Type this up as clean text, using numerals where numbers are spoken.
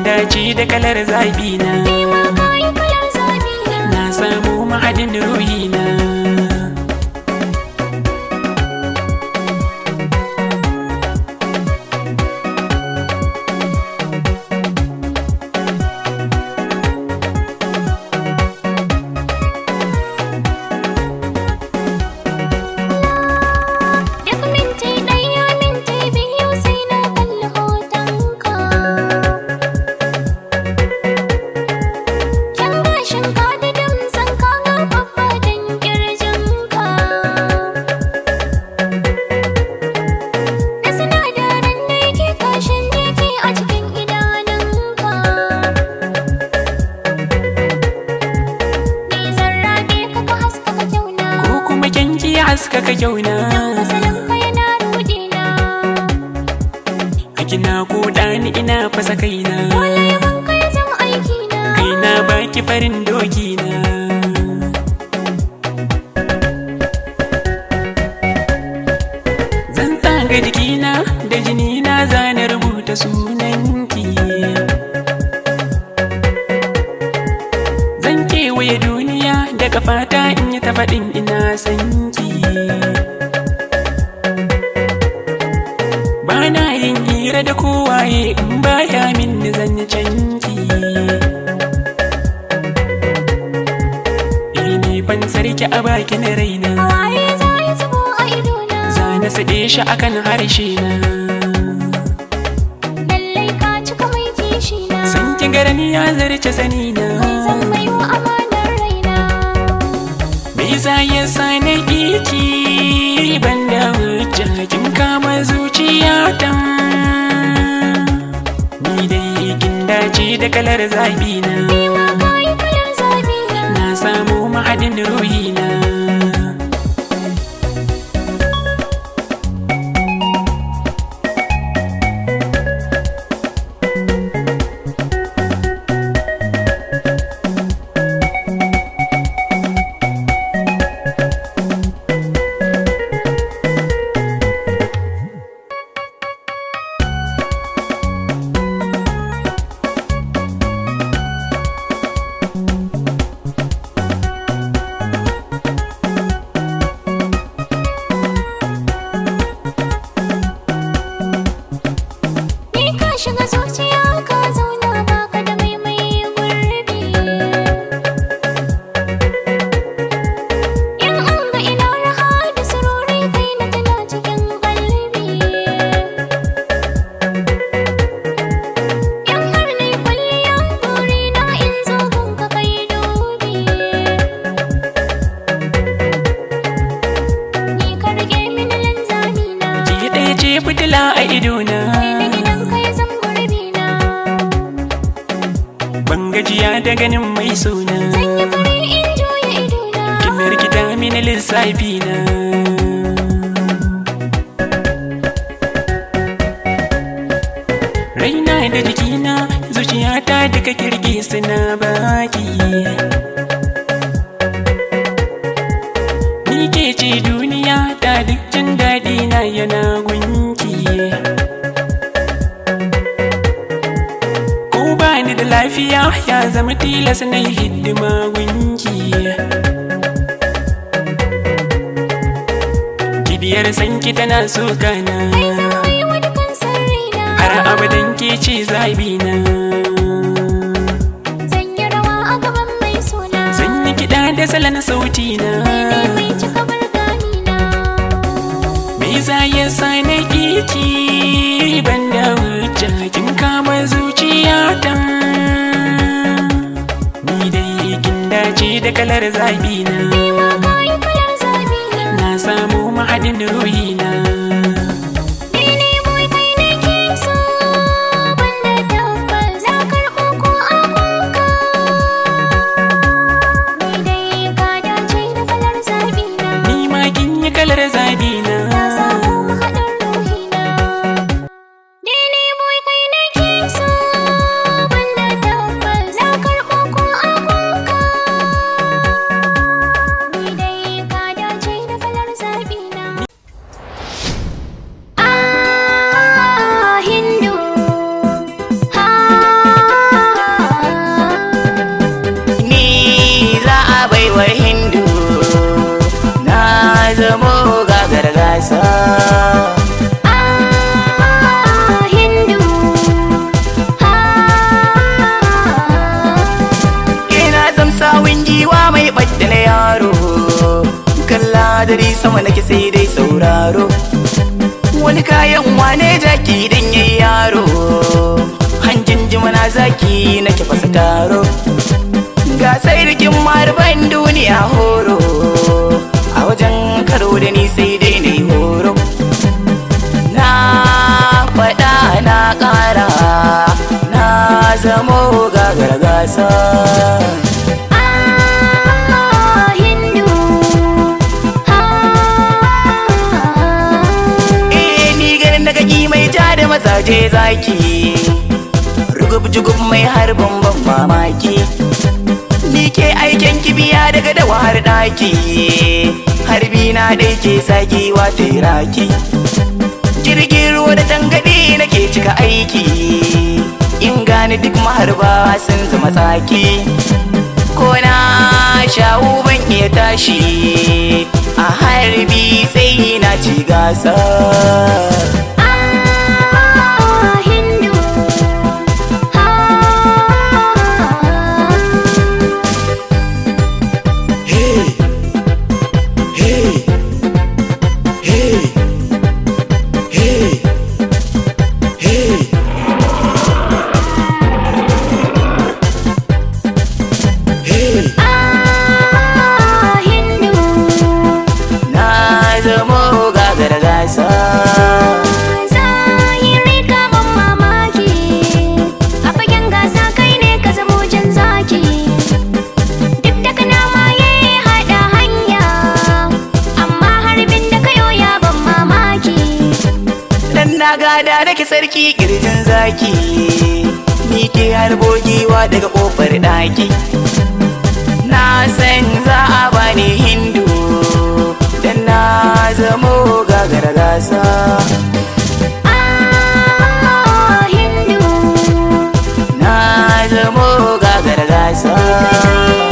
dace da kalar zabi na. Ni ma kayi kalar zabi na. Na samu mahadin ruhi na. Haskaka kyauna asalinka yana rudina. A kina koda ni ina fasa kaina. Dole yabanka ya zama aikina. Kaina baki farin dokina. Zan tsaga jikina da jinina zana rubuta sunanki. Zan kewaye duniya da kafata in yi ta faɗin ina sanki. Bana yin hira da kowaye in baya min zan yi canki. Ilimi ban sarki a bakin raina. Waye za ya zubo a idona. Za na saɗe shi akan harshe na. Lallai ka cika mai kishi na. San ki garani ya zarce sani na. Mai zan mai wa amanar raina. Me za ya sa na ƙiki ban da hujja kin kama zuciyata. Ni dai kin dace da kalar zabi na. Ni ma kayi kalar zabi na. Na samu mahadin ruhi na. Shiga zuciya ka zauna baka da mai gurbi. In an ga ina raha da sururi kai na tana cikin kalbi. In har nai kwalliya buri na in zo gunka kai dubi. Ni ka rage mini linzami na. Ki ɗaya ce fitila a idona. Ban gajiya da ganin mai suna. Zan yi fari in juya idona. Ki mirkita mini lissafi na. Raina da jikina zuciyata duka kirki suna baki. Ni ke ce duniya ta duk jin daɗi na yana gunki. Bani da lafiya ya zama tilas na yi hidima gunki. Kibiyar sanki tana sokana. Ai zan mai wa dukan sarrina. Har abadan ke ce zabi na. Zan yi rawa a gaban mai suna. Zan yi kiɗa da salon sauti na. Kai ne mai cika bargani na. Me za ya sa na ƙiki ban da hujja kin kama zuciyata. Ni dai kin dace da kalar zabi na. Ni ma kayi kalar zabi na. Na samu mahadin ruhi na. Ni boy kai nake so banda tabbas na karɓo ko agonka. Ni dai ka dace da kalar zabi na. Ni ma kin yi kalar zabi na. Na samu mahadin ruhi na. Ni boy kai nake so banda tabbas na karɓo ko agonka. Ni dai ka dace da kalar zabi na. ɓadda na yaro, kalla dare sama nake sai dai sauraro. Wani kayan wane jaki dan yayi yaro, hanjin jimana zaki nake fasa taro. Ga sai rikin marban duniya horo, a wajen karo da ni sai dai na yi horo. Na faɗa na ƙara, na zamo gagar gasa. Mazaje zaki rugub-jugub mai harbin ban mamaki, ni ke aiken kibiya daga dawa har ɗaki, harbi na ɗai ke sagewa ta raki. Jirgin ruwa da tangaɗe nake cika aiki, in gane duk maharba sun zama tsaki. Ko na shawo ban iya tashi, a harbi sai na ci gasa. Na gada nake sarki kirjin zaki, ni ke harbo giwa daga kofar ɗaki. Na san za a bani Hindu, dan na zamo gagar gasa. Hindu, na zamo gagar gasa.